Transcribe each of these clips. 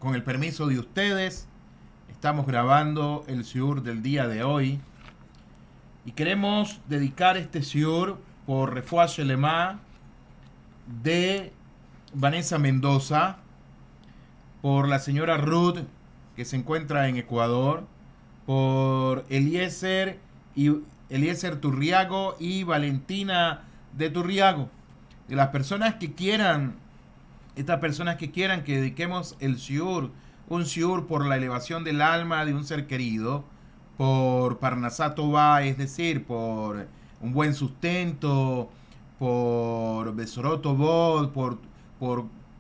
con el permiso de ustedes, estamos grabando el shiur del día de hoy y queremos dedicar este shiur por Refuá Shelema de Vanessa Mendoza, por la señora Ruth, que se encuentra en Ecuador, por Eliezer Turriago y Valentina de Turriago. De las personas que quieran, estas personas que quieran que dediquemos el shiur, un shiur por la elevación del alma de un ser querido, por Parnasá Tová, es decir, por un buen sustento, por Besorot Tovot, por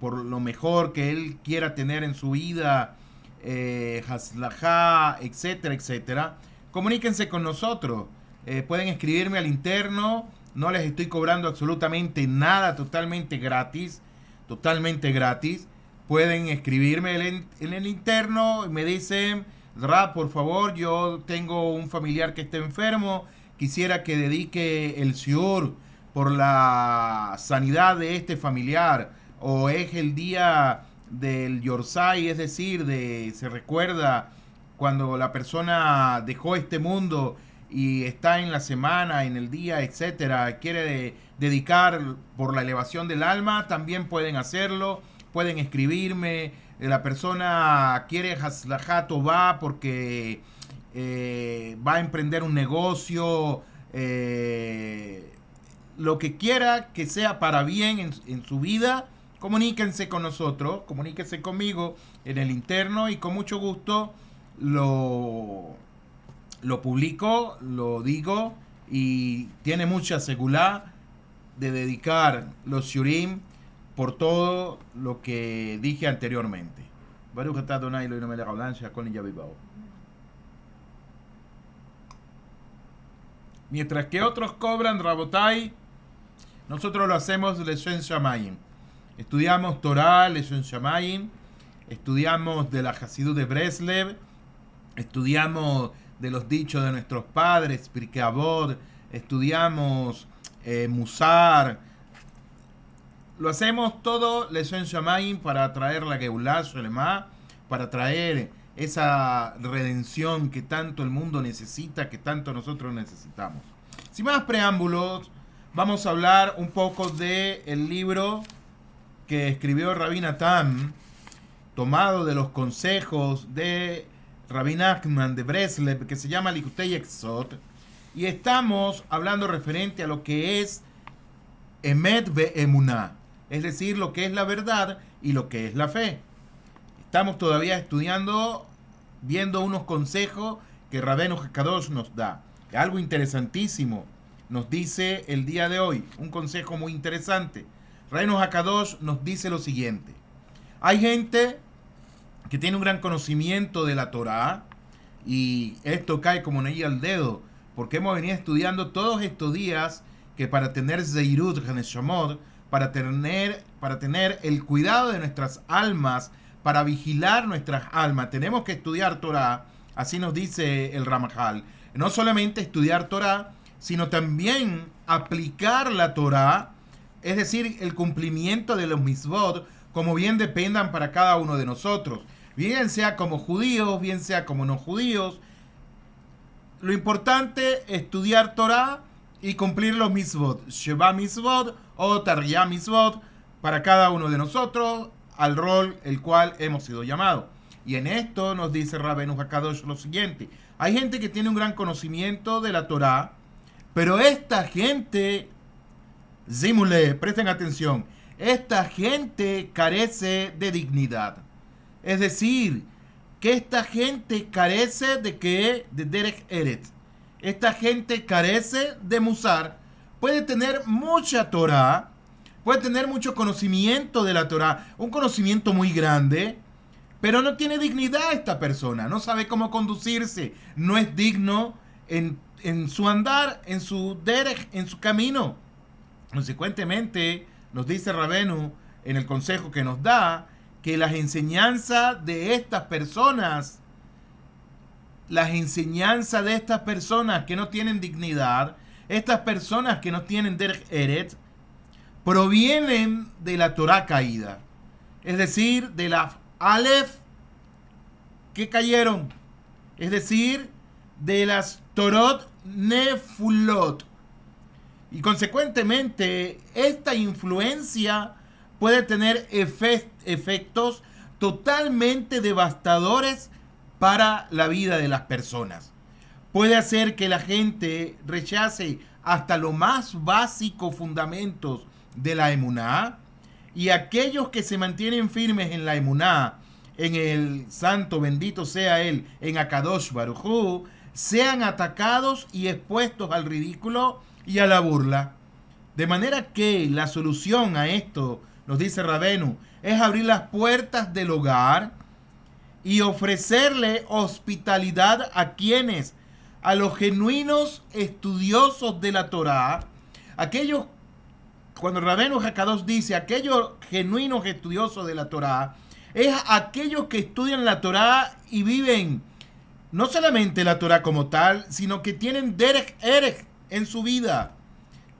lo mejor que él quiera tener en su vida, Haslajá, etcétera, etcétera. Comuníquense con nosotros. Pueden escribirme al interno. No les estoy cobrando absolutamente nada, totalmente gratis. Totalmente gratis. Pueden escribirme en el interno y me dicen: Rab, por favor, yo tengo un familiar que está enfermo. Quisiera que dedique el shiur por la sanidad de este familiar. O es el día del Yorsai, es decir, se recuerda cuando la persona dejó este mundo y está en la semana, en el día, etcétera, quiere dedicar por la elevación del alma, también pueden hacerlo, pueden escribirme. La persona quiere Haslajá Tová porque va a emprender un negocio, lo que quiera que sea para bien en su vida. Comuníquense con nosotros, comuníquense conmigo en el interno y con mucho gusto lo publico, lo digo, y tiene mucha seguridad de dedicar los shiurim por todo lo que dije anteriormente. Baruch atah Adonai Eloheinu melech haolam she'akol niyeh b'dvaro. Mientras que otros cobran, Rabotai, nosotros lo hacemos Leshem Shamayim. Estudiamos Torah, Leshem Shamayim, estudiamos de la Hasidut de Breslev, estudiamos de los dichos de nuestros padres, Pirkei Avot, estudiamos Musar. Lo hacemos todo Leshem Shamayim para traer la Geulah Shelema, para traer esa redención que tanto el mundo necesita, que tanto nosotros necesitamos. Sin más preámbulos, vamos a hablar un poco del libro que escribió Rabbi Natan, tomado de los consejos de Rabbi Nachman de Breslev, que se llama Likutei Yesod, y estamos hablando referente a lo que es Emet ve'emuná, es decir, lo que es la verdad y lo que es la fe. Estamos todavía estudiando, viendo unos consejos que Rabbeinu Hakadosh nos da. Algo interesantísimo nos dice el día de hoy, un consejo muy interesante. Rabbeinu Hakadosh nos dice lo siguiente: hay gente que tiene un gran conocimiento de la Torah, y esto cae como anillo al dedo, porque hemos venido estudiando todos estos días que para tener Zeirut Haneshamot, para tener el cuidado de nuestras almas, para vigilar nuestras almas, tenemos que estudiar Torah. Así nos dice el Ramajal. No solamente estudiar Torah, sino también aplicar la Torah, es decir, el cumplimiento de los mitzvot, como bien dependan para cada uno de nosotros, bien sea como judíos, bien sea como no judíos. Lo importante es estudiar Torah y cumplir los mitzvot, Sheva mitzvot o Taryah mitzvot, para cada uno de nosotros, al rol el cual hemos sido llamados. Y en esto nos dice Rabbeinu Hakadosh lo siguiente: hay gente que tiene un gran conocimiento de la Torah, pero esta gente, Zimule, presten atención, esta gente carece de dignidad. Es decir, que esta gente carece de Derech Eretz. Esta gente carece de Musar. Puede tener mucha Torah, puede tener mucho conocimiento de la Torah, un conocimiento muy grande, pero no tiene dignidad esta persona, no sabe cómo conducirse, no es digno en su andar, en su derech, en su camino. Consecuentemente, nos dice Rabenu en el consejo que nos da, que las enseñanzas de estas personas, que no tienen dignidad, estas personas que no tienen derech eretz, provienen de la Torah caída, es decir, de la Aleph qué cayeron, es decir, de las Torot Nefulot. Y consecuentemente, esta influencia puede tener efectos totalmente devastadores para la vida de las personas. Puede hacer que la gente rechace hasta lo más básico fundamentos de la emuná, y aquellos que se mantienen firmes en la emuná, en el santo bendito sea él, en Akadosh Baruj Hu, sean atacados y expuestos al ridículo y a la burla. De manera que la solución a esto, nos dice Rabenu, es abrir las puertas del hogar y ofrecerle hospitalidad a quienes, a los genuinos estudiosos de la Torá, aquellos, cuando Rabenu Hakadosh dice aquellos genuinos estudiosos de la Torá, es aquellos que estudian la Torá y viven no solamente la Torá como tal, sino que tienen derech erech en su vida,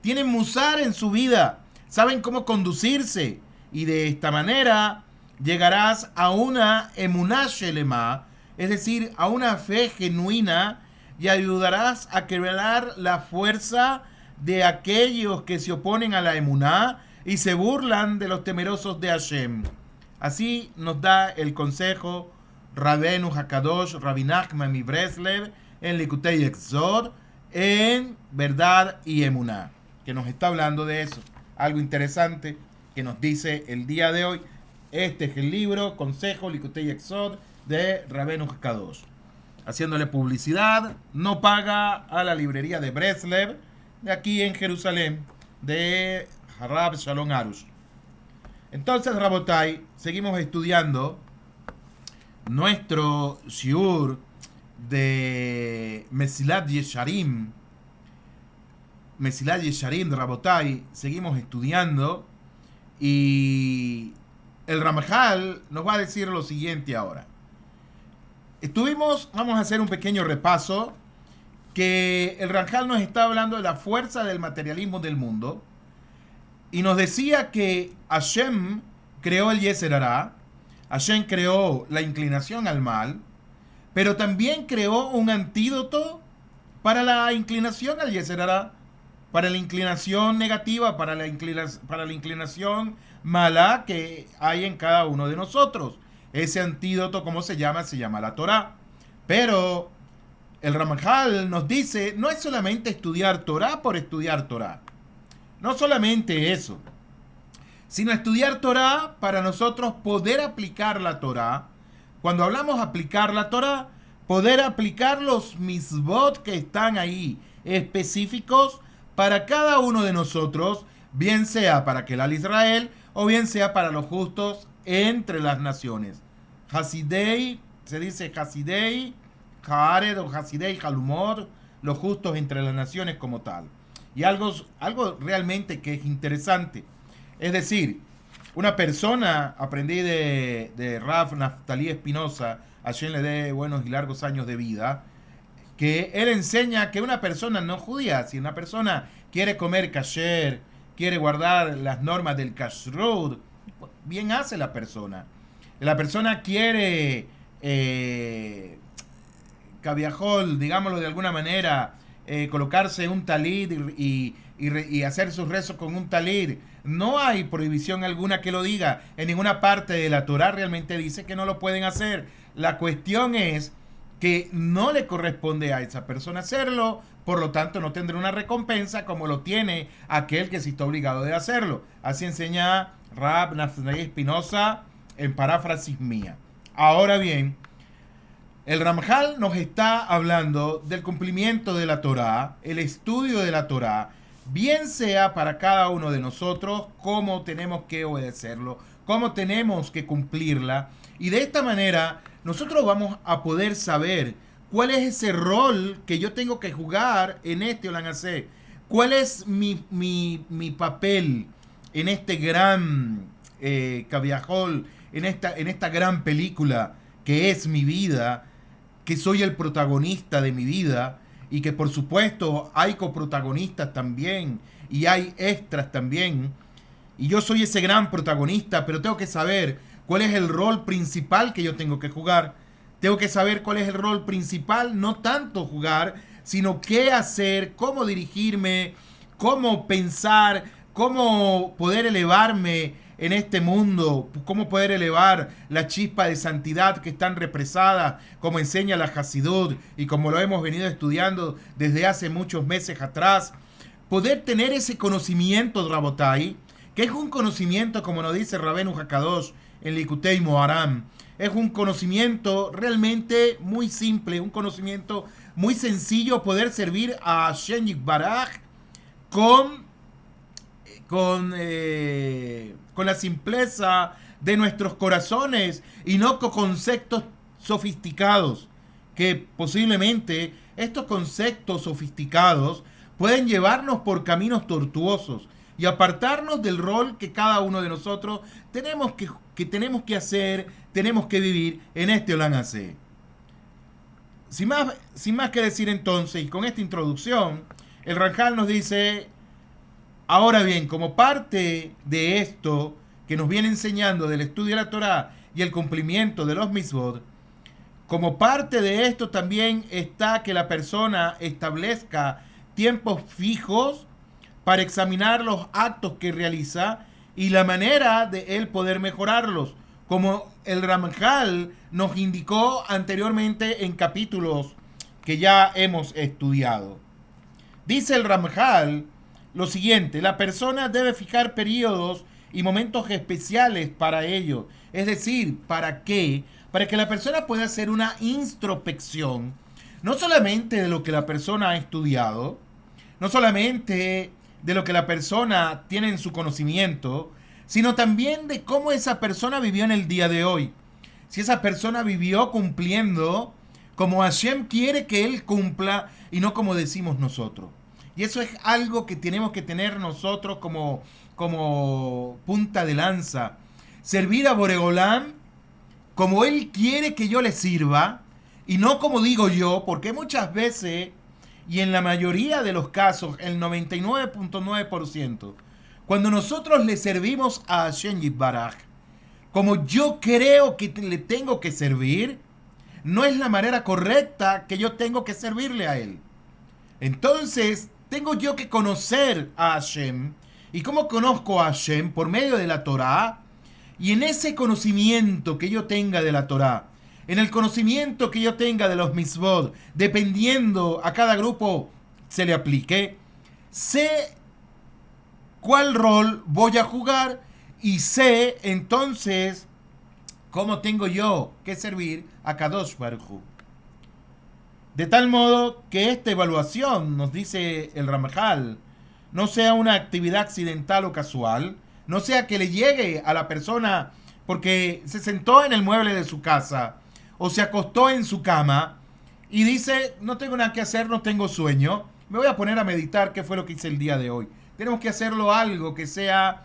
tienen musar en su vida, saben cómo conducirse, y de esta manera llegarás a una emuná shelema, es decir, a una fe genuina, y ayudarás a quebrar la fuerza de aquellos que se oponen a la emuná y se burlan de los temerosos de Hashem. Así nos da el consejo Rabenu Hakadosh Rabbi Nachman mi Breslev en Likutei Yesod, en Verdad y Emuná, que nos está hablando de eso. Algo interesante que nos dice el día de hoy. Este es el libro Consejo Likutei Yesod de Rabenu Hakadosh. Haciéndole publicidad, no paga a la librería de Breslev, de aquí en Jerusalén, de Harab Shalom Arush. Entonces, Rabotai, seguimos estudiando nuestro shiur de Mesilat Yesharim. Mesilat Yesharim de Rabotai, seguimos estudiando, y el Ramjal nos va a decir lo siguiente ahora. Vamos a hacer un pequeño repaso, que el Ramjal nos está hablando de la fuerza del materialismo del mundo, y nos decía que Hashem creó el Yeser Hará, Hashem creó la inclinación al mal, pero también creó un antídoto para la inclinación al Yeser Hará, para la inclinación negativa, para la inclinación mala que hay en cada uno de nosotros. Ese antídoto, ¿cómo se llama? Se llama la Torá. Pero el Ramjal nos dice, no es solamente estudiar Torá por estudiar Torá. No solamente eso, sino estudiar Torá para nosotros poder aplicar la Torá. Cuando hablamos aplicar la Torá, poder aplicar los misbot que están ahí, específicos para cada uno de nosotros, bien sea para Kelal Israel o bien sea para los justos entre las naciones. Hasidei, se dice Hasidei, Haared o Hasidei Halumor, los justos entre las naciones como tal. Y algo realmente que es interesante. Es decir, una persona, aprendí de Rav Naftali Espinosa, a quien le dé buenos y largos años de vida, que él enseña que una persona no judía, si una persona quiere comer kasher, quiere guardar las normas del kashrut, bien hace la persona. La persona quiere, cabiajol, digámoslo de alguna manera, colocarse un talit y hacer sus rezos con un talit. No hay prohibición alguna que lo diga. En ninguna parte de la Torá realmente dice que no lo pueden hacer. La cuestión es que no le corresponde a esa persona hacerlo, por lo tanto no tendrá una recompensa como lo tiene aquel que sí está obligado de hacerlo. Así enseña Rab Naftali Espinosa en paráfrasis mía. Ahora bien, el Ramjal nos está hablando del cumplimiento de la Torá, el estudio de la Torá, bien sea para cada uno de nosotros, cómo tenemos que obedecerlo, cómo tenemos que cumplirla, y de esta manera nosotros vamos a poder saber cuál es ese rol que yo tengo que jugar en este Olanacé, cuál es mi papel en este gran cabiajol, en esta gran película que es mi vida, que soy el protagonista de mi vida, y que por supuesto hay coprotagonistas también y hay extras también, y yo soy ese gran protagonista, pero tengo que saber cuál es el rol principal que yo tengo que jugar. Tengo que saber cuál es el rol principal, no tanto jugar, sino qué hacer, cómo dirigirme, cómo pensar, cómo poder elevarme en este mundo, cómo poder elevar la chispa de santidad que están represadas, como enseña la Hasidut y como lo hemos venido estudiando desde hace muchos meses atrás. Poder tener ese conocimiento, Rabotai, que es un conocimiento, como nos dice Rabenu Hakadosh en Likutei Moharam, es un conocimiento realmente muy simple, un conocimiento muy sencillo, poder servir a Hashem Yitbaraj con la simpleza de nuestros corazones y no con conceptos sofisticados, que posiblemente estos conceptos sofisticados pueden llevarnos por caminos tortuosos y apartarnos del rol que cada uno de nosotros tenemos que hacer, tenemos que vivir en este Olam Hazé. Sin más que decir entonces, y con esta introducción, el Ramjal nos dice: ahora bien, como parte de esto que nos viene enseñando del estudio de la Torá y el cumplimiento de los mitzvot, como parte de esto también está que la persona establezca tiempos fijos para examinar los actos que realiza y la manera de él poder mejorarlos, como el Ramjal nos indicó anteriormente en capítulos que ya hemos estudiado. Dice el Ramjal lo siguiente: la persona debe fijar periodos y momentos especiales para ello. Es decir, ¿para qué? Para que la persona pueda hacer una introspección, no solamente de lo que la persona ha estudiado, no solamente de lo que la persona tiene en su conocimiento, sino también de cómo esa persona vivió en el día de hoy. Si esa persona vivió cumpliendo como Hashem quiere que él cumpla y no como decimos nosotros. Y eso es algo que tenemos que tener nosotros como punta de lanza. Servir a Boreolam como él quiere que yo le sirva y no como digo yo, porque muchas veces, y en la mayoría de los casos, el 99.9%, cuando nosotros le servimos a Hashem Yitbaraj, como yo creo que le tengo que servir, no es la manera correcta que yo tengo que servirle a él. Entonces, tengo yo que conocer a Hashem. ¿Y cómo conozco a Hashem? Por medio de la Torá. Y en ese conocimiento que yo tenga de la Torá, en el conocimiento que yo tenga de los mitzvot, dependiendo a cada grupo se le aplique, sé cuál rol voy a jugar y sé entonces cómo tengo yo que servir a Kadosh Baruj Hu. De tal modo que esta evaluación, nos dice el Ramjal, no sea una actividad accidental o casual, no sea que le llegue a la persona porque se sentó en el mueble de su casa o se acostó en su cama y dice: no tengo nada que hacer, no tengo sueño, me voy a poner a meditar qué fue lo que hice el día de hoy. Tenemos que hacerlo algo que sea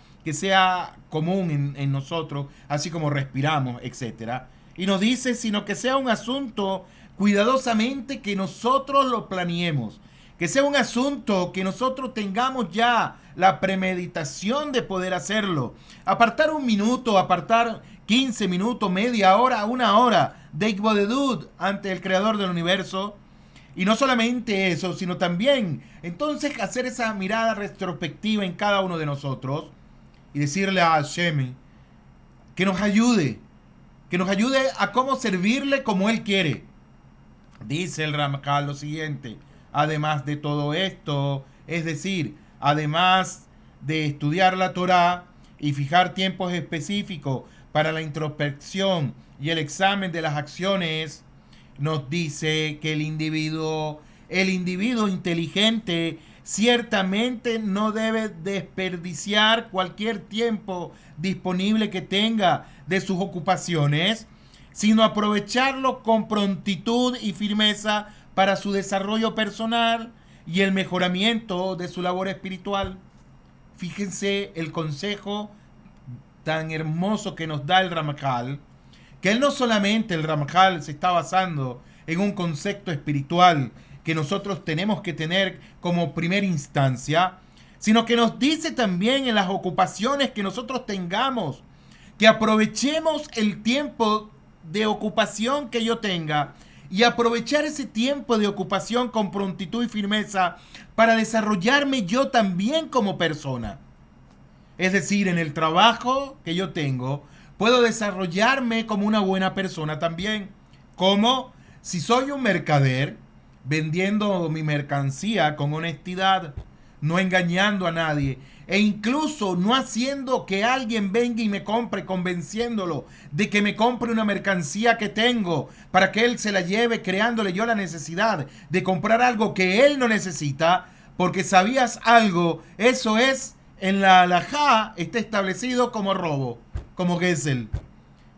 común en nosotros, así como respiramos, etc. Y nos dice, sino que sea un asunto cuidadosamente que nosotros lo planeemos, que sea un asunto que nosotros tengamos ya la premeditación de poder hacerlo. Apartar un minuto, apartar 15 minutos, media hora, una hora de Ikbodedut ante el creador del universo. Y no solamente eso, sino también entonces hacer esa mirada retrospectiva en cada uno de nosotros y decirle a Hashem que nos ayude a cómo servirle como Él quiere. Dice el Ramjal lo siguiente: además de todo esto, es decir, además de estudiar la Torá y fijar tiempos específicos para la introspección y el examen de las acciones, nos dice que el individuo inteligente ciertamente no debe desperdiciar cualquier tiempo disponible que tenga de sus ocupaciones, sino aprovecharlo con prontitud y firmeza para su desarrollo personal y el mejoramiento de su labor espiritual. Fíjense el consejo tan hermoso que nos da el Ramjal, que él no solamente, el Ramjal se está basando en un concepto espiritual que nosotros tenemos que tener como primera instancia, sino que nos dice también en las ocupaciones que nosotros tengamos, que aprovechemos el tiempo de ocupación que yo tenga y aprovechar ese tiempo de ocupación con prontitud y firmeza para desarrollarme yo también como persona. Es decir, en el trabajo que yo tengo, puedo desarrollarme como una buena persona también. Como si soy un mercader, vendiendo mi mercancía con honestidad, no engañando a nadie, e incluso no haciendo que alguien venga y me compre, convenciéndolo de que me compre una mercancía que tengo para que él se la lleve, creándole yo la necesidad de comprar algo que él no necesita, porque sabías algo, eso es, en la halajá está establecido como robo, como gesel.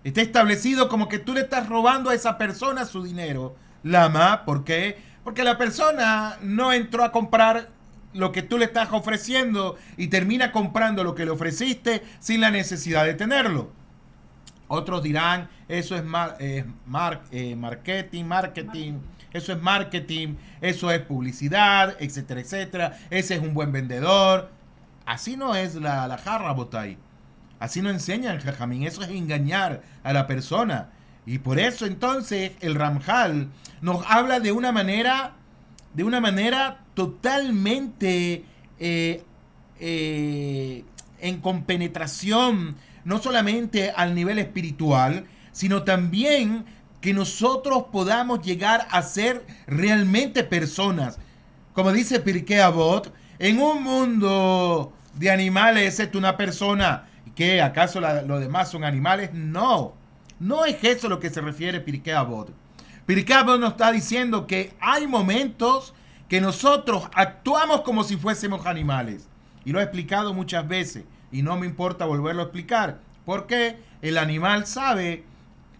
Está establecido como que tú le estás robando a esa persona su dinero. Lama, ¿por qué? Porque la persona no entró a comprar lo que tú le estás ofreciendo y termina comprando lo que le ofreciste sin la necesidad de tenerlo. Otros dirán, eso es marketing, eso es marketing, eso es publicidad, etcétera, etcétera. Ese es un buen vendedor. Así no es la jarra, Botay. Así no enseñan Jajamín, eso es engañar a la persona. Y por eso entonces el Ramjal nos habla de una manera totalmente en compenetración, no solamente al nivel espiritual, sino también que nosotros podamos llegar a ser realmente personas. Como dice Pirkei Avot, en un mundo de animales es una persona. ¿Qué? ¿Acaso los demás son animales? No. No es eso lo que se refiere Pirkei Avot. Pirkei Avot nos está diciendo que hay momentos que nosotros actuamos como si fuésemos animales. Y lo he explicado muchas veces. Y no me importa volverlo a explicar. Porque el animal sabe,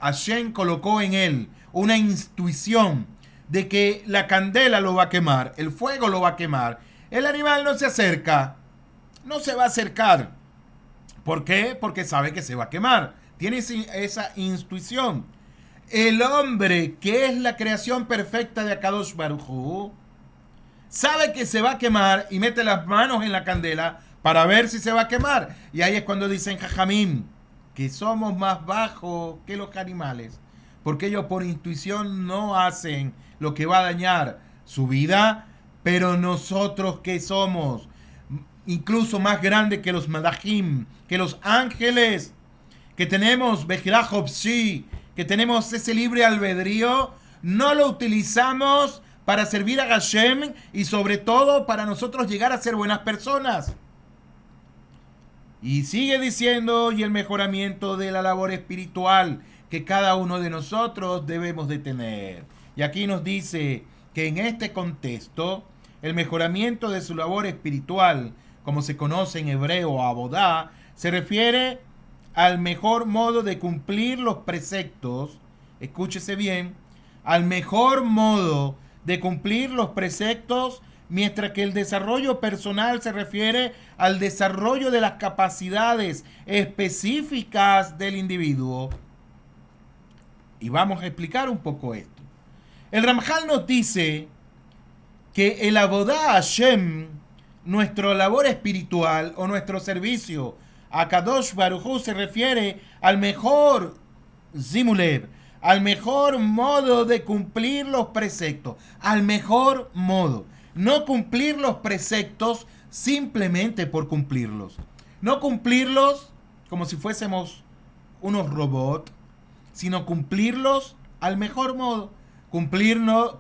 Hashem colocó en él una intuición de que la candela lo va a quemar, el fuego lo va a quemar. El animal no se acerca, no se va a acercar. ¿Por qué? Porque sabe que se va a quemar. Tiene esa intuición. El hombre, que es la creación perfecta de Akadosh Baruj Hu, sabe que se va a quemar y mete las manos en la candela para ver si se va a quemar. Y ahí es cuando dicen Jajamín, que somos más bajos que los animales, porque ellos por intuición no hacen lo que va a dañar su vida, pero nosotros que somos incluso más grandes que los malachim, que los ángeles, que tenemos Bejirah Hopsi, que tenemos ese libre albedrío, no lo utilizamos para servir a Hashem y sobre todo para nosotros llegar a ser buenas personas. Y sigue diciendo, y el mejoramiento de la labor espiritual que cada uno de nosotros debemos de tener. Y aquí nos dice que en este contexto, el mejoramiento de su labor espiritual, como se conoce en hebreo abodá, se refiere al mejor modo de cumplir los preceptos, escúchese bien, al mejor modo de cumplir los preceptos, mientras que el desarrollo personal se refiere al desarrollo de las capacidades específicas del individuo. Y vamos a explicar un poco esto. El Ramjal nos dice que el abodá Hashem, nuestra labor espiritual o nuestro servicio a Kadosh Baruj Hu, se refiere al mejor Zimulev, al mejor modo de cumplir los preceptos, al mejor modo. No cumplir los preceptos simplemente por cumplirlos. No cumplirlos como si fuésemos unos robots, sino cumplirlos al mejor modo. Cumplirlos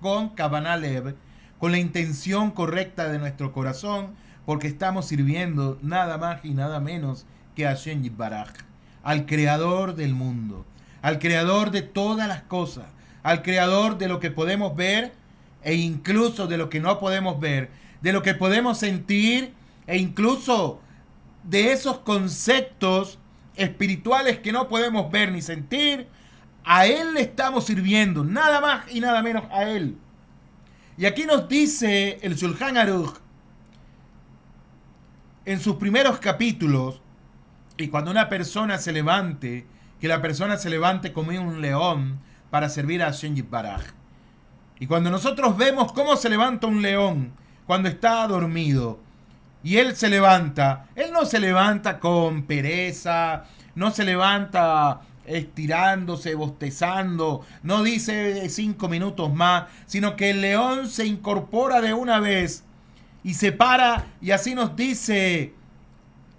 con Kavanah Lev, con la intención correcta de nuestro corazón, porque estamos sirviendo nada más y nada menos que a Hashem Yitbaraj, al creador del mundo, al creador de todas las cosas, al creador de lo que podemos ver e incluso de lo que no podemos ver, de lo que podemos sentir e incluso de esos conceptos espirituales que no podemos ver ni sentir. A Él le estamos sirviendo, nada más y nada menos a Él. Y aquí nos dice el Shulchan Aruch en sus primeros capítulos, y cuando una persona se levante, que la persona se levante como un león para servir a Hashem Yitbaraj. Y cuando nosotros vemos cómo se levanta un león cuando está dormido, y él se levanta, él no se levanta con pereza, no se levanta estirándose, bostezando, no dice 5 minutos más, sino que el león se incorpora de una vez y se para, y así nos dice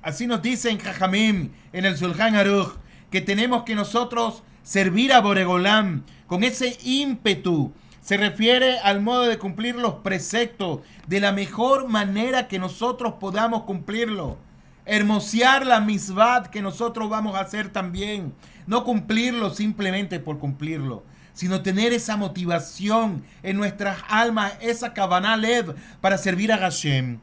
en Jajamim, en el Shulchan Aruch, que tenemos que nosotros servir a Boregolam con ese ímpetu. Se refiere al modo de cumplir los preceptos de la mejor manera que nosotros podamos cumplirlo. Hermosear la misvat que nosotros vamos a hacer también. No cumplirlo simplemente por cumplirlo, sino tener esa motivación en nuestras almas, esa Kavanah Lev para servir a Hashem.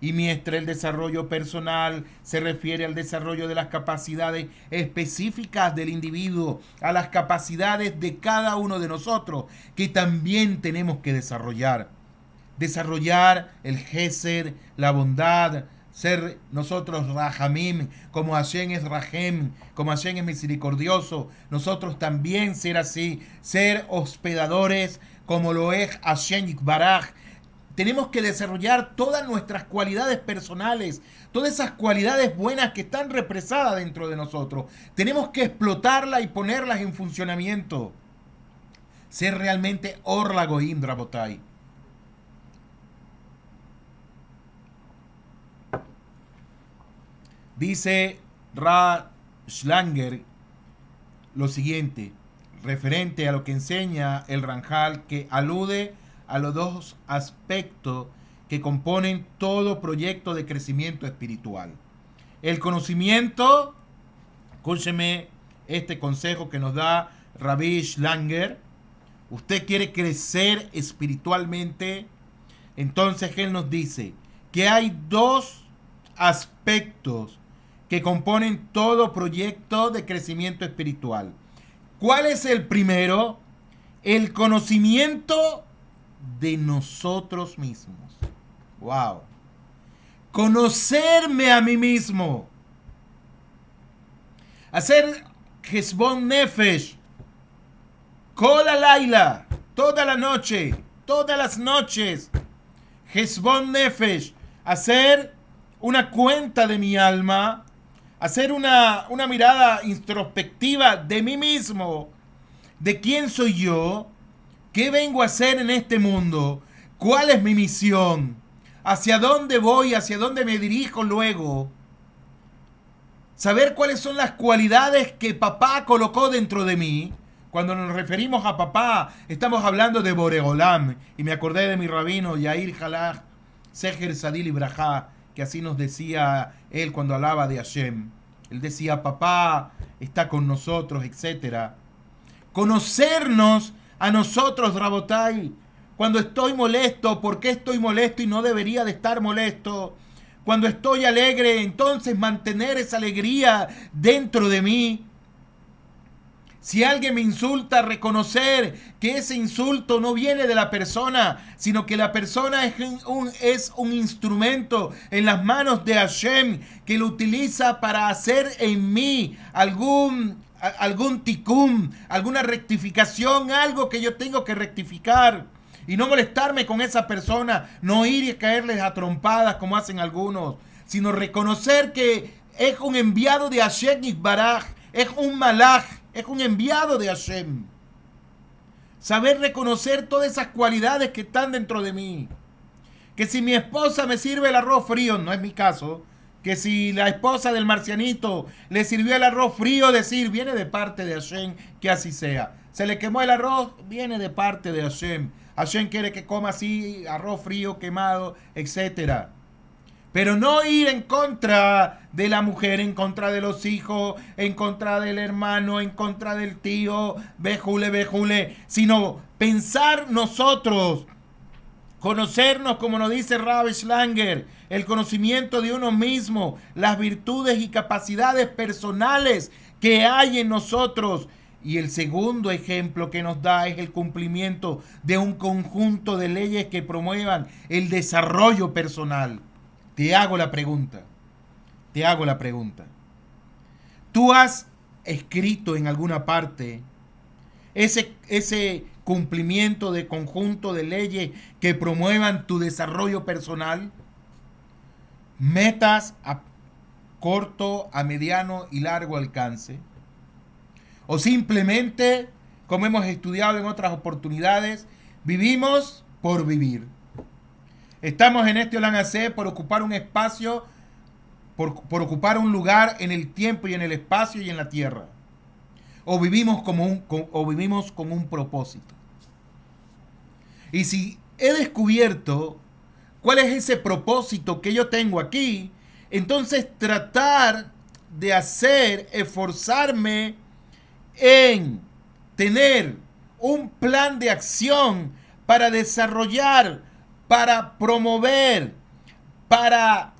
Y mientras el desarrollo personal se refiere al desarrollo de las capacidades específicas del individuo, a las capacidades de cada uno de nosotros, que también tenemos que desarrollar. Desarrollar el Gesed, la bondad, ser nosotros Rahamim, como Hashem es Rahem, como Hashem es misericordioso, nosotros también ser así, ser hospedadores como lo es Hashem Yitbaraj. Tenemos que desarrollar todas nuestras cualidades personales, todas esas cualidades buenas que están represadas dentro de nosotros. Tenemos que explotarlas y ponerlas en funcionamiento. Ser realmente Or LaGoim, Rabotai. Dice Ra Schlanger lo siguiente, referente a lo que enseña el Ranjal, que alude a los dos aspectos que componen todo proyecto de crecimiento espiritual. El conocimiento, escúcheme este consejo que nos da Rabbi Schlanger. Usted quiere crecer espiritualmente, entonces él nos dice que hay dos aspectos que componen todo proyecto de crecimiento espiritual. ¿Cuál es el primero? El conocimiento de nosotros mismos. Wow. Conocerme a mí mismo. Hacer Heshbon Nefesh. Kola Laila. Toda la noche. Todas las noches. Heshbon Nefesh. Hacer una cuenta de mi alma. Hacer una mirada introspectiva de mí mismo. De quién soy yo. ¿Qué vengo a hacer en este mundo? ¿Cuál es mi misión? ¿Hacia dónde voy? ¿Hacia dónde me dirijo luego? Saber cuáles son las cualidades que papá colocó dentro de mí. Cuando nos referimos a papá, estamos hablando de Boregolam. Y me acordé de mi rabino, Yair Halach, Seher Sadil Ibrahá, que así nos decía él cuando hablaba de Hashem. Él decía, papá está con nosotros, etc. Conocernos a nosotros, Rabotai, cuando estoy molesto, ¿por qué estoy molesto y no debería de estar molesto? Cuando estoy alegre, entonces mantener esa alegría dentro de mí. Si alguien me insulta, reconocer que ese insulto no viene de la persona, sino que la persona es un instrumento en las manos de Hashem, que lo utiliza para hacer en mí algún tikkun, alguna rectificación, algo que yo tengo que rectificar. Y no molestarme con esa persona, no ir y caerles a trompadas como hacen algunos, sino reconocer que es un enviado de Hashem Yitbaraj, es un malaj, es un enviado de Hashem. Saber reconocer todas esas cualidades que están dentro de mí. Que si mi esposa me sirve el arroz frío, no es mi caso, que si la esposa del marcianito le sirvió el arroz frío, decir, viene de parte de Hashem, que así sea. Se le quemó el arroz, viene de parte de Hashem. Hashem quiere que coma así, arroz frío, quemado, etc. Pero no ir en contra de la mujer, en contra de los hijos, en contra del hermano, en contra del tío, bejule, sino pensar nosotros, conocernos, como nos dice Rabbi Schlanger, el conocimiento de uno mismo, las virtudes y capacidades personales que hay en nosotros. Y el segundo ejemplo que nos da es el cumplimiento de un conjunto de leyes que promuevan el desarrollo personal. Te hago la pregunta. ¿Tú has escrito en alguna parte ese cumplimiento de conjunto de leyes que promuevan tu desarrollo personal? Metas a corto, a mediano y largo alcance. O simplemente, como hemos estudiado en otras oportunidades, vivimos por vivir. Estamos en este Olam Hazé por ocupar un espacio, por ocupar un lugar en el tiempo y en el espacio y en la tierra. O vivimos con un propósito. Y si he descubierto cuál es ese propósito que yo tengo aquí, entonces tratar de esforzarme en tener un plan de acción para desarrollar, para promover, para,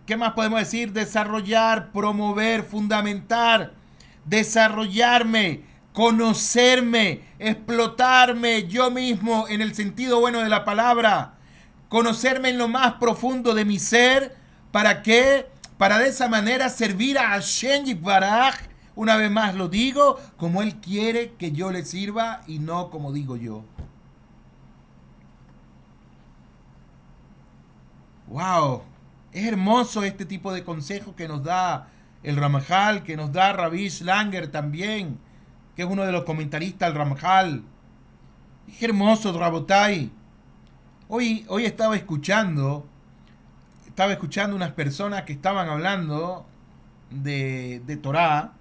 ¿qué más podemos decir? Desarrollar, promover, fundamentar, desarrollarme, conocerme, explotarme yo mismo en el sentido bueno de la palabra, conocerme en lo más profundo de mi ser, ¿para qué? Para de esa manera servir a Hashem Yitbaraj, una vez más lo digo, como Él quiere que yo le sirva y no como digo yo. ¡Wow! Es hermoso este tipo de consejo que nos da el Ramjal, que nos da Rabbi Schlanger también, que es uno de los comentaristas del Ramjal. Es hermoso, Rabotai. Hoy estaba escuchando unas personas que estaban hablando de Torah,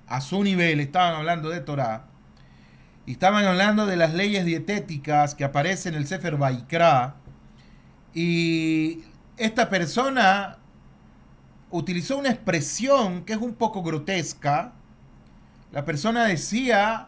a su nivel estaban hablando de Torah, y estaban hablando de las leyes dietéticas que aparecen en el Sefer Vaikra, y esta persona utilizó una expresión que es un poco grotesca. La persona decía,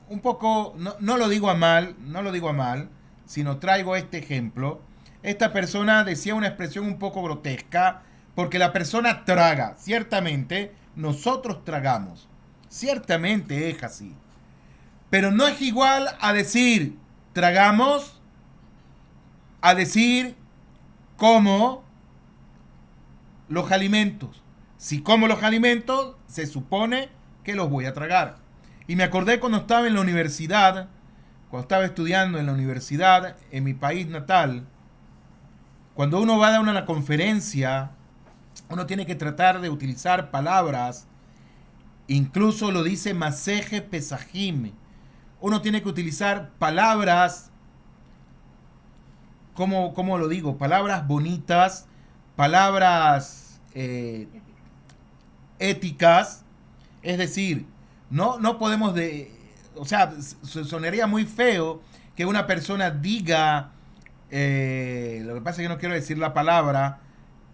un poco, no lo digo a mal, sino traigo este ejemplo. Esta persona decía una expresión un poco grotesca, porque la persona traga. Ciertamente, nosotros tragamos. Ciertamente es así. Pero no es igual a decir tragamos, a decir como los alimentos. Si como los alimentos, se supone que los voy a tragar. Y me acordé cuando estaba en la universidad, cuando estaba estudiando en la universidad, en mi país natal, cuando uno va a dar una conferencia, uno tiene que tratar de utilizar palabras, incluso lo dice Maseje Pesajim, uno tiene que utilizar palabras, ¿cómo lo digo? Palabras bonitas, palabras éticas, es decir, no podemos o sea, sonaría muy feo que una persona diga, lo que pasa es que no quiero decir la palabra,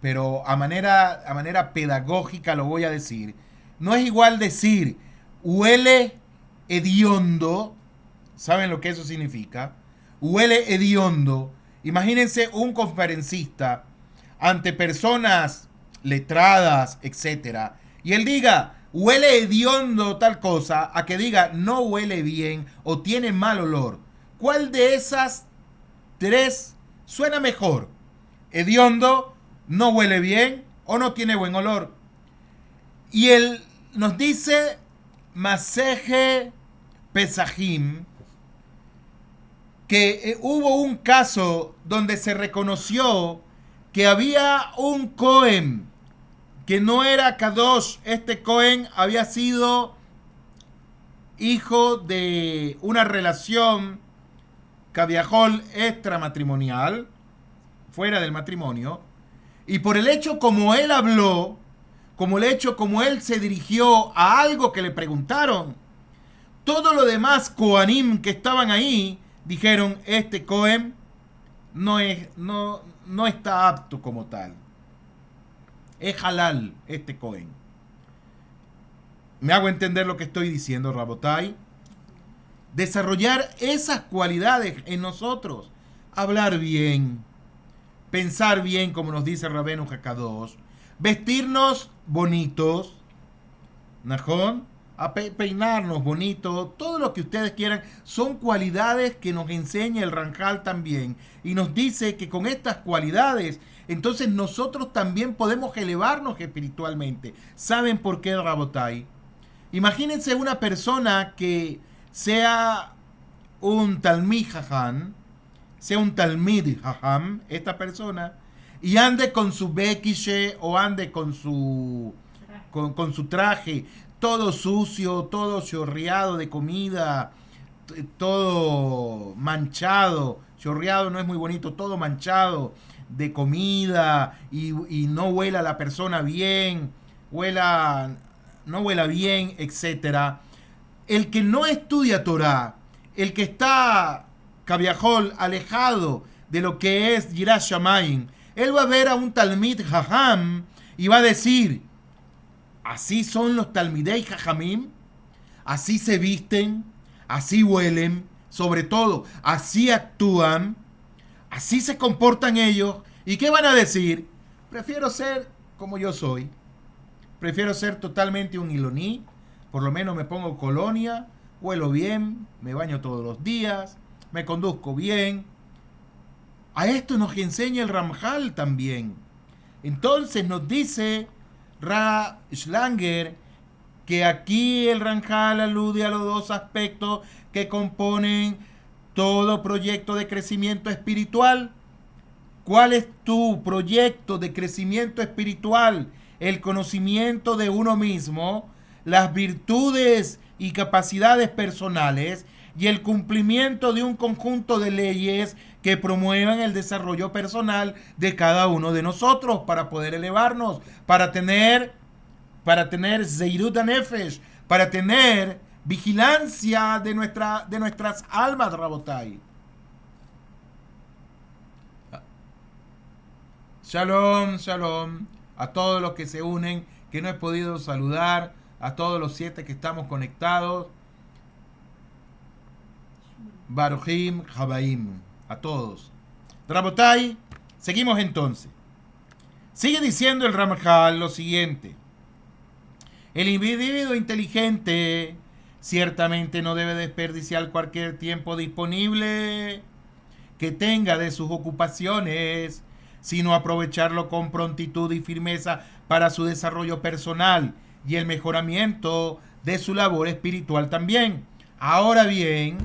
pero a manera pedagógica lo voy a decir. No es igual decir huele hediondo, ¿saben lo que eso significa? Huele hediondo. Imagínense un conferencista ante personas letradas, etcétera, y él diga huele hediondo tal cosa, a que diga no huele bien o tiene mal olor. ¿Cuál de esas tres suena mejor? Hediondo, no huele bien o no tiene buen olor. Y él nos dice Maseje Pesajim que hubo un caso donde se reconoció que había un Cohen que no era Kadosh. Este Cohen había sido hijo de una relación caviajol extramatrimonial, fuera del matrimonio, y por el hecho como él habló, como él se dirigió a algo que le preguntaron, todo lo demás Kohanim que estaban ahí dijeron, este Cohen no está apto como tal. Es halal este Cohen. ¿Me hago entender lo que estoy diciendo, Rabotai? Desarrollar esas cualidades en nosotros. Hablar bien, pensar bien, como nos dice Rabenu Hakadosh, vestirnos bonitos, ¿najón? Peinarnos bonito, todo lo que ustedes quieran, son cualidades que nos enseña el Ramjal también, y nos dice que con estas cualidades, entonces nosotros también podemos elevarnos espiritualmente. ¿Saben por qué, Rabotai? Imagínense una persona que sea un Talmid Jajam, esta persona, y ande con su bekishe o ande con su traje todo sucio, todo chorreado de comida, todo manchado. Chorreado no es muy bonito, todo manchado de comida y no huela la persona bien, no huela bien, etcétera. El que no estudia Torah, el que está cabiajol, alejado de lo que es Yirat Shamayim, él va a ver a un Talmid Jajam y va a decir, así son los Talmidei Jajamim, así se visten, así huelen, sobre todo, así actúan, así se comportan ellos. ¿Y qué van a decir? Prefiero ser como yo soy. Prefiero ser totalmente un iloní. Por lo menos me pongo colonia, huelo bien, me baño todos los días, me conduzco bien. A esto nos enseña el Ramjal también. Entonces nos dice Ra Schlanger que aquí el Ramjal alude a los dos aspectos que componen todo proyecto de crecimiento espiritual. ¿Cuál es tu proyecto de crecimiento espiritual? El conocimiento de uno mismo, las virtudes y capacidades personales y el cumplimiento de un conjunto de leyes que promuevan el desarrollo personal de cada uno de nosotros para poder elevarnos, para tener Zeirut HaNefesh, para tener vigilancia de nuestras almas, Rabotai. Shalom, shalom a todos los que se unen, que no he podido saludar, a todos los 7 que estamos conectados. Baruchim, Habaim, a todos. Rabotai, seguimos entonces. Sigue diciendo el Ramjal lo siguiente. El individuo inteligente ciertamente no debe desperdiciar cualquier tiempo disponible que tenga de sus ocupaciones, sino aprovecharlo con prontitud y firmeza para su desarrollo personal y el mejoramiento de su labor espiritual también. Ahora bien,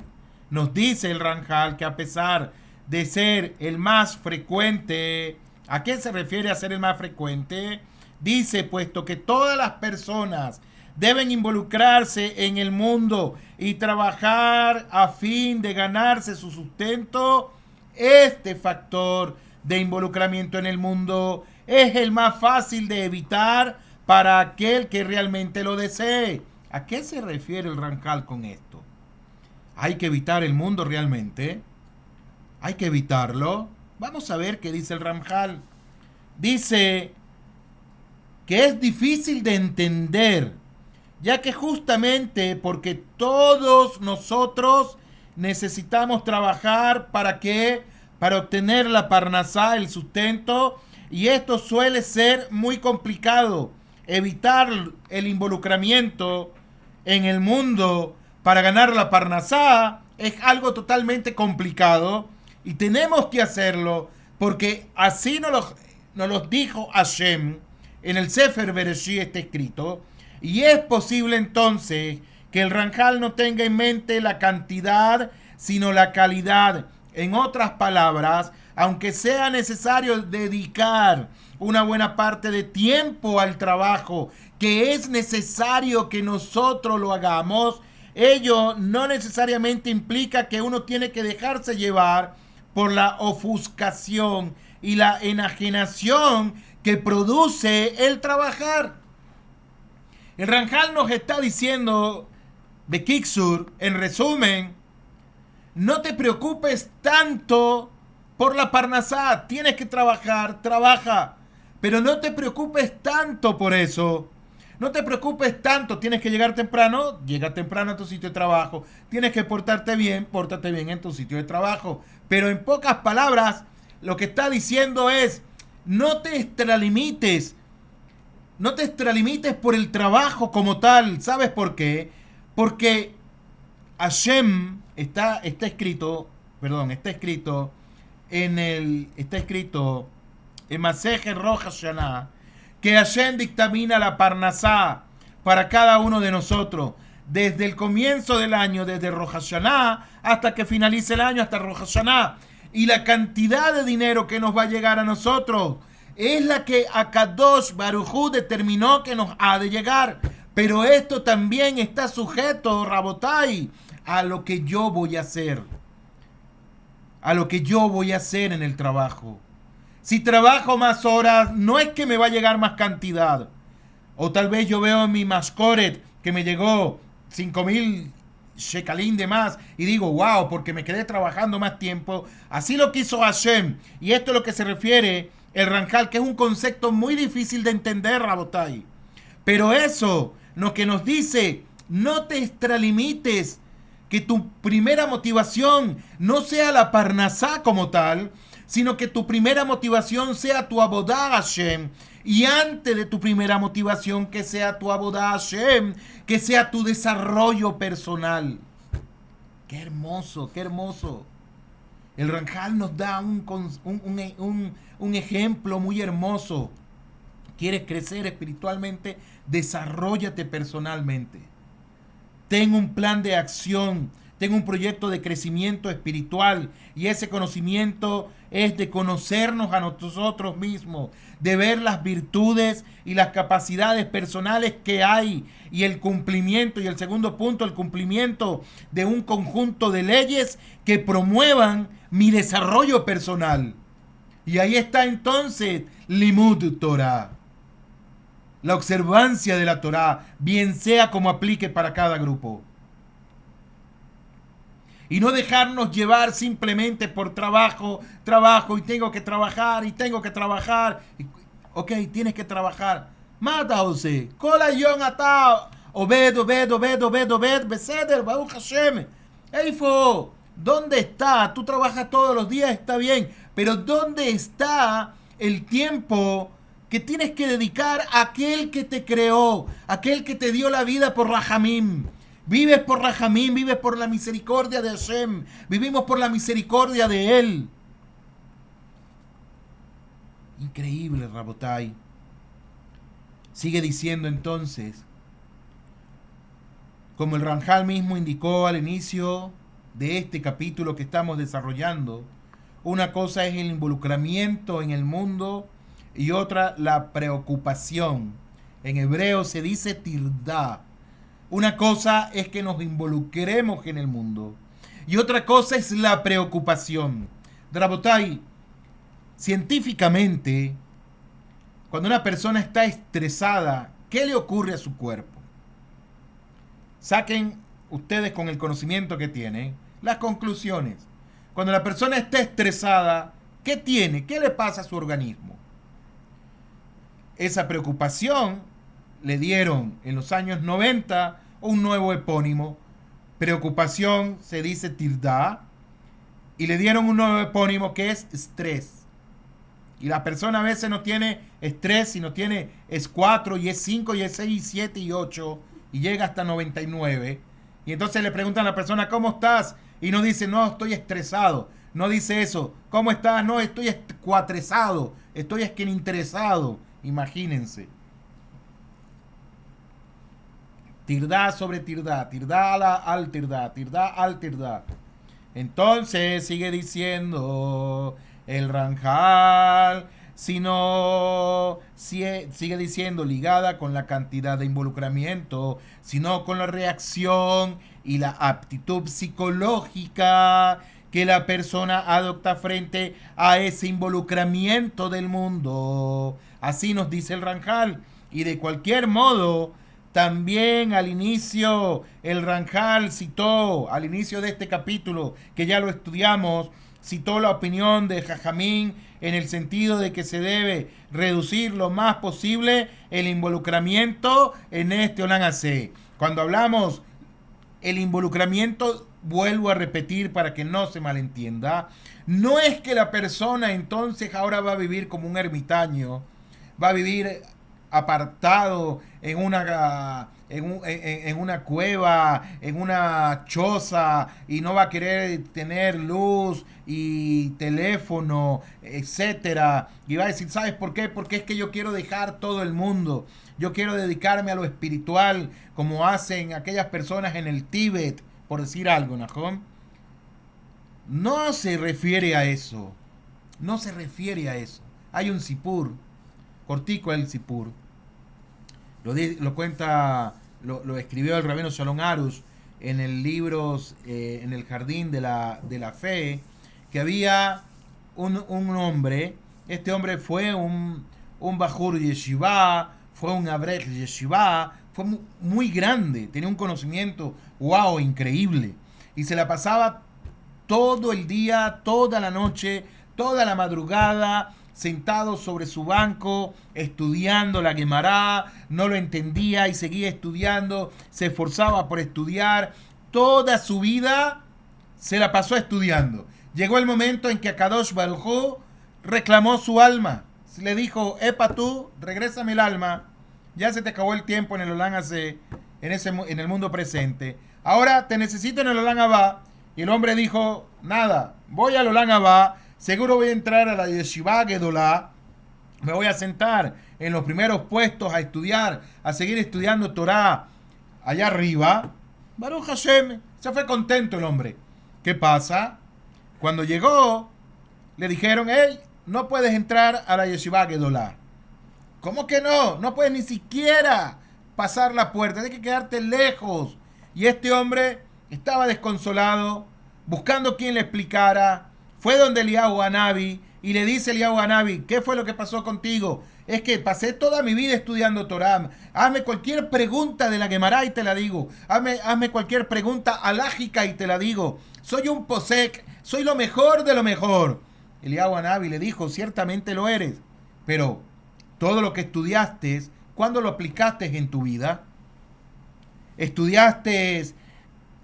nos dice el Ramjal que a pesar de ser el más frecuente, ¿a qué se refiere a ser el más frecuente? Dice, puesto que todas las personas deben involucrarse en el mundo y trabajar a fin de ganarse su sustento, este factor de involucramiento en el mundo es el más fácil de evitar para aquel que realmente lo desee. ¿A qué se refiere el Ramjal con esto? ¿Hay que evitar el mundo realmente? ¿Hay que evitarlo? Vamos a ver qué dice el Ramjal. Dice que es difícil de entender, ya que justamente porque todos nosotros necesitamos trabajar para obtener la parnasá, el sustento, y esto suele ser muy complicado. Evitar el involucramiento en el mundo para ganar la parnasá es algo totalmente complicado y tenemos que hacerlo porque así nos lo dijo Hashem. En el Sefer Bereshit está escrito, y es posible entonces que el Ramjal no tenga en mente la cantidad, sino la calidad. En otras palabras, aunque sea necesario dedicar una buena parte de tiempo al trabajo, que es necesario que nosotros lo hagamos, ello no necesariamente implica que uno tiene que dejarse llevar por la ofuscación y la enajenación que produce el trabajar. El Ramjal nos está diciendo de Kiksur, en resumen, no te preocupes tanto por la parnasá. Tienes que trabajar, trabaja, pero no te preocupes tanto por eso. No te preocupes tanto. Tienes que llegar temprano, llega temprano a tu sitio de trabajo. Tienes que portarte bien, pórtate bien en tu sitio de trabajo. Pero en pocas palabras, lo que está diciendo es, no te extralimites. No te extralimites por el trabajo como tal. ¿Sabes por qué? Porque Hashem está escrito en Masejet Rosh Hashanah que Hashem dictamina la parnasá para cada uno de nosotros desde el comienzo del año, desde Rosh Hashanah hasta que finalice el año, hasta Rosh Hashanah. Y la cantidad de dinero que nos va a llegar a nosotros es la que Akadosh Baruj Hu determinó que nos ha de llegar. Pero esto también está sujeto, Rabotai, a lo que yo voy a hacer. A lo que yo voy a hacer en el trabajo. Si trabajo más horas, no es que me va a llegar más cantidad. O tal vez yo veo en mi mascoret que me llegó 5,000 shekalín de más y digo, wow, porque me quedé trabajando más tiempo. Así lo quiso Hashem. Y esto es lo que se refiere el Ranjal, que es un concepto muy difícil de entender, Rabotai. Pero eso, lo que nos dice, no te extralimites, que tu primera motivación no sea la parnasá como tal, sino que tu primera motivación sea tu abodá Hashem. Y antes de tu primera motivación, que sea tu abodá Hashem, que sea tu desarrollo personal. Qué hermoso, qué hermoso. El Ranjal nos da un ejemplo muy hermoso. ¿Quieres crecer espiritualmente? Desarróllate personalmente. Ten un plan de acción. Ten un proyecto de crecimiento espiritual. Y ese conocimiento es de conocernos a nosotros mismos. De ver las virtudes y las capacidades personales que hay. Y el cumplimiento. Y el segundo punto, el cumplimiento de un conjunto de leyes que promuevan mi desarrollo personal. Y ahí está entonces Limud Torah. La observancia de la Torah, bien sea como aplique para cada grupo. Y no dejarnos llevar simplemente por trabajo, y tengo que trabajar, Ok, tienes que trabajar. Mata, José. Kola yon ata. Obed, beseder, Baruch Hashem. Eifo, ¿dónde está? Tú trabajas todos los días, está bien. Pero ¿dónde está el tiempo que tienes que dedicar a aquel que te creó, aquel que te dio la vida por Rahamim? Vives por Rahamim, vives por la misericordia de Hashem, vivimos por la misericordia de Él. Increíble, Rabotai. Sigue diciendo entonces, como el Ranjal mismo indicó al inicio de este capítulo que estamos desarrollando, una cosa es el involucramiento en el mundo y otra la preocupación. En hebreo se dice tirdá. Una cosa es que nos involucremos en el mundo y otra cosa es la preocupación. Rabotai, científicamente, cuando una persona está estresada, ¿qué le ocurre a su cuerpo? Saquen ustedes con el conocimiento que tienen las conclusiones. Cuando la persona está estresada, ¿qué tiene? ¿Qué le pasa a su organismo? Esa preocupación le dieron en los años 90 un nuevo epónimo. Preocupación se dice tirdá. Y le dieron un nuevo epónimo que es estrés. Y la persona a veces no tiene estrés, sino tiene es 4, y es 5, y es 6, y 7, y 8, y llega hasta 99. Y entonces le preguntan a la persona, ¿cómo estás? Y no dice, no, estoy estresado. No dice eso. ¿Cómo estás? No, estoy escuatresado. Estoy interesado. Imagínense. Tirdá sobre tirdá. Tirdá al tirdá. Tirdá al tirdá. Entonces sigue diciendo el Ranjal, sigue diciendo ligada con la cantidad de involucramiento, sino con la reacción y la aptitud psicológica que la persona adopta frente a ese involucramiento del mundo. Así nos dice el Ranjal. Y de cualquier modo, también al inicio, el Ranjal citó, al inicio de este capítulo, que ya lo estudiamos, citó la opinión de Jajamín en el sentido de que se debe reducir lo más posible el involucramiento en este Olam Hazé. Cuando hablamos el involucramiento, vuelvo a repetir para que no se malentienda, no es que la persona entonces ahora va a vivir como un ermitaño, va a vivir apartado en una cueva, en una choza, y no va a querer tener luz y teléfono, etcétera, y va a decir, ¿sabes por qué? Porque es que yo quiero dejar todo el mundo, yo quiero dedicarme a lo espiritual, como hacen aquellas personas en el Tíbet, por decir algo, ¿no? No se refiere a eso, no se refiere a eso. Hay un sipur, cortico el sipur, lo cuenta lo escribió el rabino Shalom Arush en el libro, en el jardín de la fe, que había un hombre. Este hombre fue un Bajur Yeshiva, fue un Abrech Yeshiva, fue muy grande, tenía un conocimiento, wow, increíble. Y se la pasaba todo el día, toda la noche, toda la madrugada, sentado sobre su banco, estudiando la Gemara, no lo entendía y seguía estudiando, se esforzaba por estudiar, toda su vida se la pasó estudiando. Llegó el momento en que Akadosh Baruj Hu reclamó su alma, le dijo, epa tú, regrésame el alma, ya se te acabó el tiempo en el Olam Hazé, en el mundo presente, ahora te necesito en el Olam Abba. Y el hombre dijo, nada, voy al Olam Abba, seguro voy a entrar a la Yeshiva Gedolá, me voy a sentar en los primeros puestos a estudiar, a seguir estudiando Torah allá arriba. Baruch Hashem, se fue contento el hombre. ¿Qué pasa? Cuando llegó, le dijeron, hey, no puedes entrar a la Yeshiva Gedolá. ¿Cómo que no? No puedes ni siquiera pasar la puerta, tienes que quedarte lejos. Y este hombre estaba desconsolado, buscando quien le explicara. Fue donde Eliyahu Hanavi y le dice Eliyahu Hanavi, ¿qué fue lo que pasó contigo? Es que pasé toda mi vida estudiando Torah. Hazme cualquier pregunta de la Gemara y te la digo. Hazme cualquier pregunta alágica y te la digo. Soy un posek, soy lo mejor de lo mejor. Eliyahu Hanavi le dijo, ciertamente lo eres, pero todo lo que estudiaste, ¿cuándo lo aplicaste en tu vida? ¿Estudiaste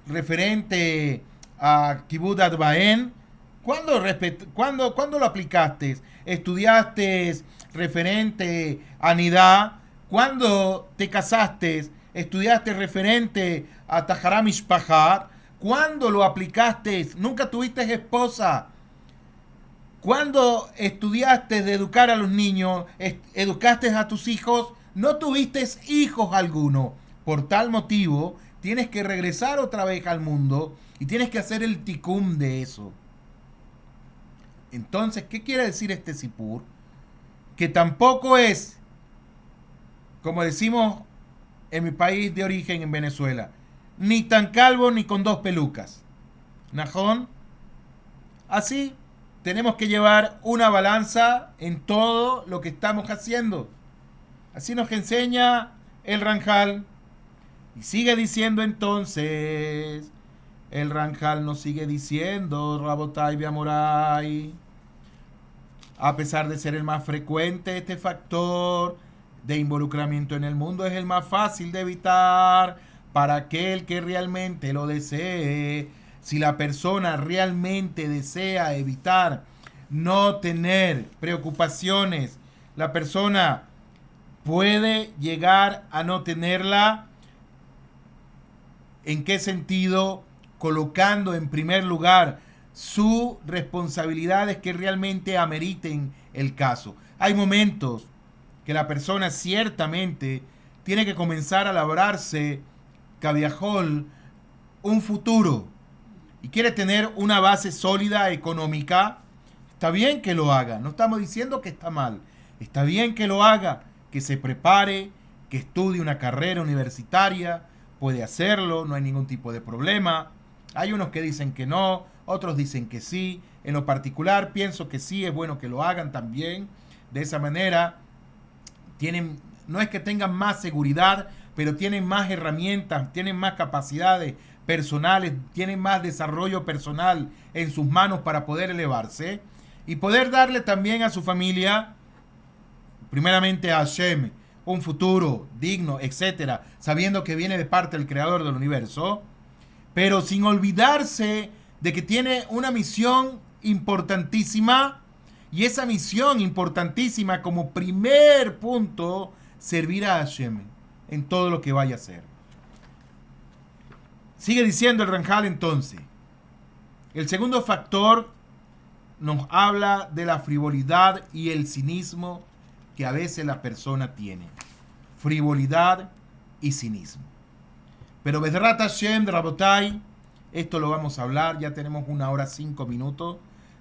referente a Kibud Adbaen? ¿Cuándo lo aplicaste? ¿Estudiaste referente a Nidá? ¿Cuándo te casaste? ¿Estudiaste referente a Tahará Mishpahat? ¿Cuándo lo aplicaste? ¿Nunca tuviste esposa? ¿Cuándo estudiaste de educar a los niños? ¿Educaste a tus hijos? No tuviste hijos alguno. Por tal motivo, tienes que regresar otra vez al mundo y tienes que hacer el tikkun de eso. Entonces, ¿qué quiere decir este sipur? Que tampoco es, como decimos en mi país de origen, en Venezuela, ni tan calvo ni con dos pelucas. ¿Najón? Así tenemos que llevar una balanza en todo lo que estamos haciendo. Así nos enseña el Ranjal. Y sigue diciendo entonces, el Ranjal nos sigue diciendo, Rabotai Beamorai, a pesar de ser el más frecuente, este factor de involucramiento en el mundo es el más fácil de evitar para aquel que realmente lo desee. Si la persona realmente desea evitar no tener preocupaciones, la persona puede llegar a no tenerla. ¿En qué sentido? Colocando en primer lugar sus responsabilidades que realmente ameriten el caso. Hay momentos que la persona ciertamente tiene que comenzar a labrarse, cabiajol, un futuro y quiere tener una base sólida económica. Está bien que lo haga, no estamos diciendo que está mal. Está bien que lo haga, que se prepare, que estudie una carrera universitaria, puede hacerlo, no hay ningún tipo de problema. Hay unos que dicen que no, otros dicen que sí. En lo particular pienso que sí, es bueno que lo hagan también. De esa manera no es que tengan más seguridad, pero tienen más herramientas, tienen más capacidades personales, tienen más desarrollo personal en sus manos para poder elevarse y poder darle también a su familia, primeramente a Hashem, un futuro digno, etcétera, sabiendo que viene de parte del creador del universo, pero sin olvidarse de que tiene una misión importantísima, y esa misión importantísima como primer punto, servir a Hashem en todo lo que vaya a hacer. Sigue diciendo el Ranjal entonces. El segundo factor nos habla de la frivolidad y el cinismo que a veces la persona tiene. Frivolidad y cinismo. Pero Bezrat Hashem de Rabotai, esto lo vamos a hablar, ya tenemos 1 hora 5 minutos,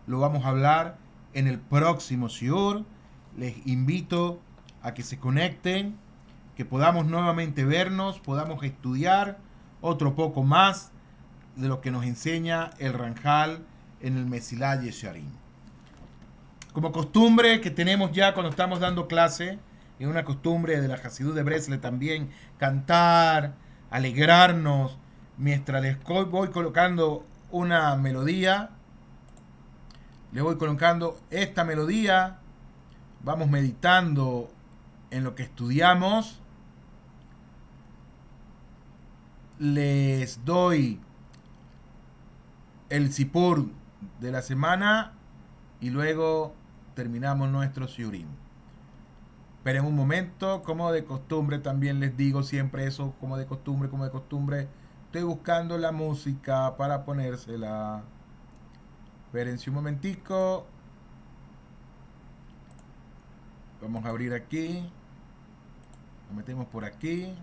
lo vamos a hablar en el próximo shiur. Les invito a que se conecten que podamos nuevamente vernos, podamos estudiar otro poco más de lo que nos enseña el Ranjal en el Mesilá Yesharim. Como costumbre que tenemos ya cuando estamos dando clase, es una costumbre de la Hasidut de Breslev también, cantar, alegrarnos, mientras les voy colocando una melodía, le voy colocando esta melodía, vamos meditando en lo que estudiamos, les doy el sipur de la semana y luego terminamos nuestro shiurim. Pero en un momento, como de costumbre, también les digo siempre eso, como de costumbre, estoy buscando la música para ponérsela. Espérense un momentico. Vamos a abrir aquí. Lo metemos por aquí.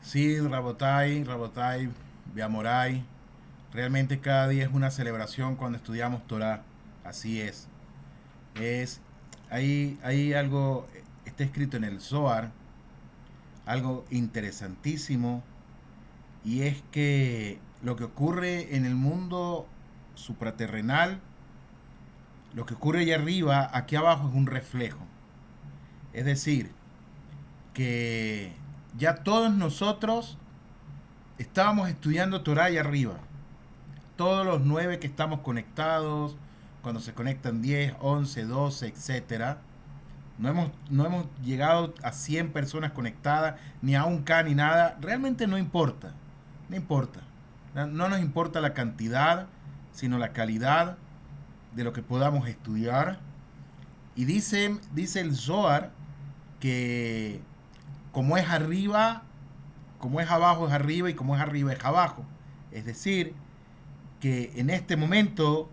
Sí, Rabotai, Beamorai. Realmente cada día es una celebración cuando estudiamos Torah. Así es. Hay algo, está escrito en el Zohar, algo interesantísimo, y es que lo que ocurre en el mundo supraterrenal, lo que ocurre allá arriba, aquí abajo es un reflejo. Es decir, que ya todos nosotros estábamos estudiando Torah allá arriba. Todos los 9 que estamos conectados, cuando se conectan 10, 11, 12, etcétera. No hemos llegado a 100 personas conectadas, ni a un K, ni nada. Realmente no importa. No importa. No nos importa la cantidad, sino la calidad de lo que podamos estudiar. Y dice el Zohar que como es arriba, como es abajo es arriba, y como es arriba es abajo. Es decir, que en este momento,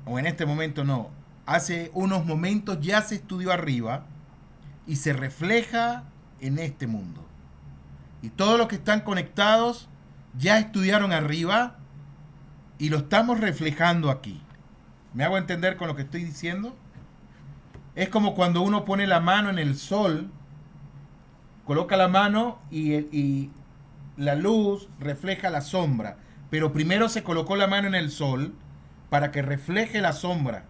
o en este momento no, hace unos momentos ya se estudió arriba y se refleja en este mundo. Y todos los que están conectados ya estudiaron arriba y lo estamos reflejando aquí. ¿Me hago entender con lo que estoy diciendo? Es como cuando uno pone la mano en el sol, coloca la mano y la luz refleja la sombra. Pero primero se colocó la mano en el sol para que refleje la sombra.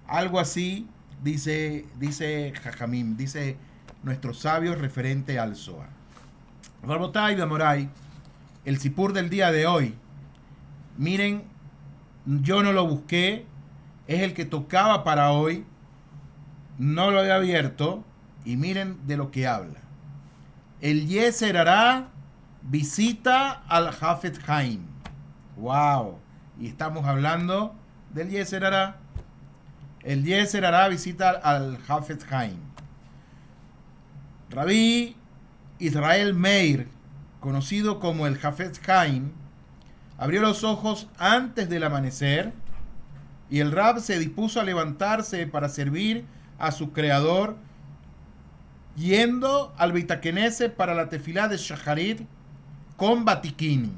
Algo así dice Jajamim, dice nuestros sabios referente al Zohar. Rabotai Beamorai, el sipur del día de hoy, miren, yo no lo busqué, es el que tocaba para hoy, no lo había abierto, y miren de lo que habla. El Yeser Hará visita al Hafetz Haim. Wow, y estamos hablando del Yeser Hará. El Yeser Hará visita al Hafetz Haim. Rabí Israel Meir, conocido como el Hafetz Haim, abrió los ojos antes del amanecer y el Rab se dispuso a levantarse para servir a su creador, yendo al Beit HaKnesset para la tefilá de Shacharit con Batikin,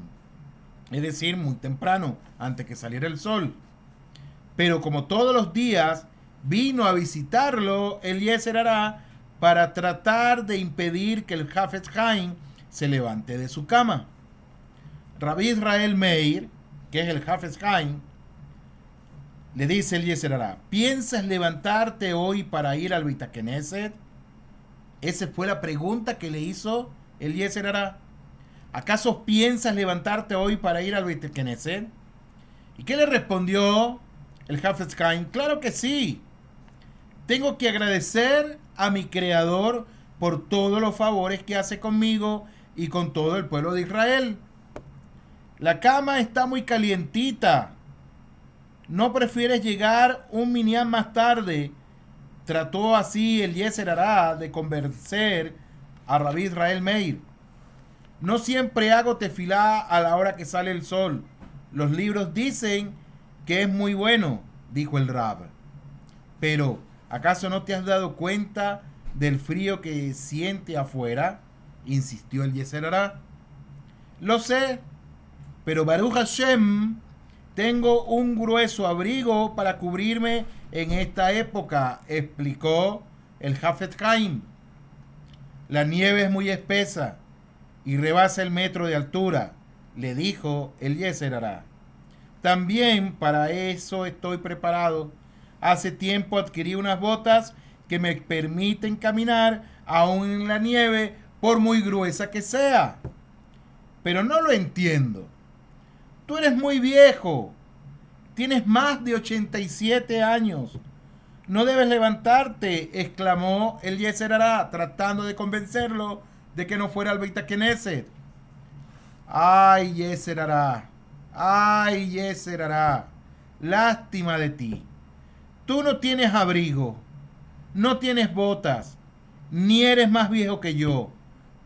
es decir, muy temprano, antes que saliera el sol. Pero como todos los días, vino a visitarlo el Yeser Hará para tratar de impedir que el Hafetz Haim se levante de su cama. Rabí Israel Meir, que es el Hafetz Haim, le dice el Yeser Hará: ¿piensas levantarte hoy para ir al Beit HaKnesset? Esa fue la pregunta que le hizo el Yeser Hará. ¿Acaso piensas levantarte hoy para ir al Beit HaKnesset? ¿Y qué le respondió el Hafetz Haim? Claro que sí. Tengo que agradecer a mi creador por todos los favores que hace conmigo y con todo el pueblo de Israel. La cama está muy calientita. ¿No prefieres llegar un minyan más tarde? Trató así el Yeser Hará de convencer a Rabí Israel Meir. No siempre hago tefilá a la hora que sale el sol. Los libros dicen que es muy bueno, dijo el Rab. Pero, ¿acaso no te has dado cuenta del frío que siente afuera? Insistió el Yeser Hará. Lo sé, Pero Baruch Hashem, tengo un grueso abrigo para cubrirme en esta época, explicó el Hafetz Haim. La nieve es muy espesa y rebasa el metro de altura, le dijo el Yetzer Hará. También para eso estoy preparado. Hace tiempo adquirí unas botas que me permiten caminar aún en la nieve, por muy gruesa que sea. Pero no lo entiendo. Tú eres muy viejo. Tienes más de 87 años. No debes levantarte, exclamó el Yetzer Hará, tratando de convencerlo de que no fuera al Beit HaKnesset. Ay, Yetzer Hará. Ay, Yetzer Hará. Lástima de ti. Tú no tienes abrigo, no tienes botas, ni eres más viejo que yo,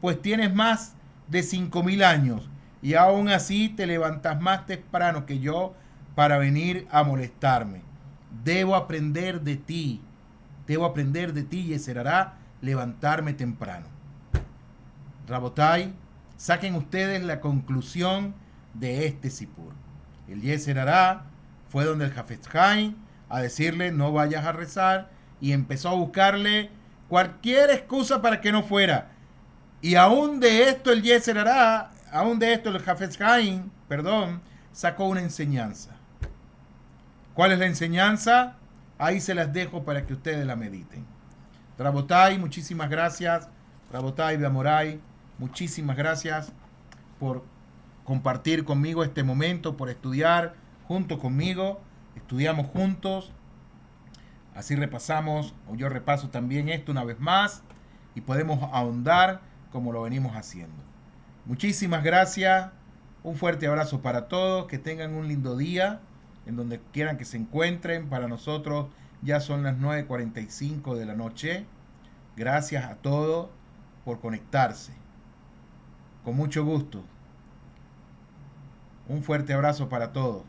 pues tienes más de 5.000 años y aún así te levantas más temprano que yo para venir a molestarme. Debo aprender de ti, Yetzer Hará, levantarme temprano. Rabotai, saquen ustedes la conclusión de este sipur. El Yetzer Hará fue donde el Hafetz Haim a decirle no vayas a rezar y empezó a buscarle cualquier excusa para que no fuera. Y aún de esto el Yetzer Hará, aún de esto el Hafetz Haim, sacó una enseñanza. ¿Cuál es la enseñanza? Ahí se las dejo para que ustedes la mediten. Rabotai, muchísimas gracias. Rabotai Beamorai, muchísimas gracias por compartir conmigo este momento, por estudiar junto conmigo. Estudiamos juntos, así repasamos, o yo repaso también esto una vez más, y podemos ahondar como lo venimos haciendo. Muchísimas gracias, un fuerte abrazo para todos, que tengan un lindo día, en donde quieran que se encuentren. Para nosotros ya son las 9:45 de la noche. Gracias a todos por conectarse. Con mucho gusto. Un fuerte abrazo para todos.